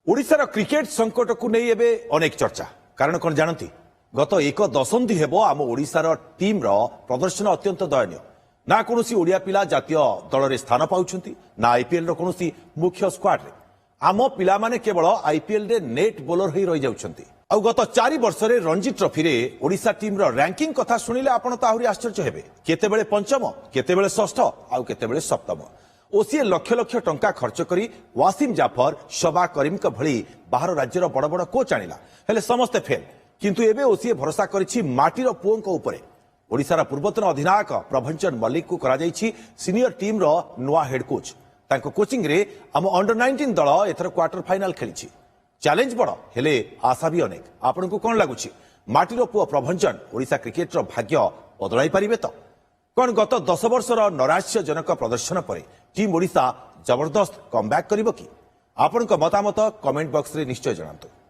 ओडिशार क्रिकेट संकट को नहीं एबे अनेक चर्चा कारण कौन जानती गत एक दशंधि हेब आम ओडिशार टीम प्रदर्शन अत्यंत दयनीय ना कौन ओडिया पिला जातीय दल में स्थान पाउछंती ना आईपीएल कौन मुख्य स्क्वाड रे आम पिला माने केवल आईपीएल रे नेट बोलर ही रही जाउछंती आउ गत 4 वर्ष रे रणजी ट्रॉफी रे ओडिशा टीम रैंकिंग कथा सुनिले आपण तो आहुरी आश्चर्य हेबे केतेबेले पंचम केतेबेले षष्ठ आउ केतेबेले सप्तम ओसीए लक्ष लक्ष टंका खर्च करी वासिम जाफर शबा करीम का भली बाहर राज्यर बड़ बड़ कोच आनिला हेले समस्ते फेल किंतु एबे ओसीए भरोसा करिछि माटीर पुओंक उपरे ओडिशार पूर्वतन अधिनायक प्रभंजन मल्लिक को करा जाइछि सीनियर टीम रो नुआ हेड कोच तांको कोचिंग रे हम अंडर 19 दल एथर क्वार्टर फाइनल खेलिछि चैलेंज बड़ हेले आशा भी अनेक आपन को कोन लागुछि माटीर पुओ प्रभंजन ओडिशा क्रिकेट रो भाग्य बदलाई परिबे तो कौन गत 10 वर्षर नैराश्यजनक प्रदर्शन पर टीम ओडिशा जबरदस्त कमबैक करिबो कि आपन को मतामत कमेंट बॉक्स रे निश्चय जणांतु।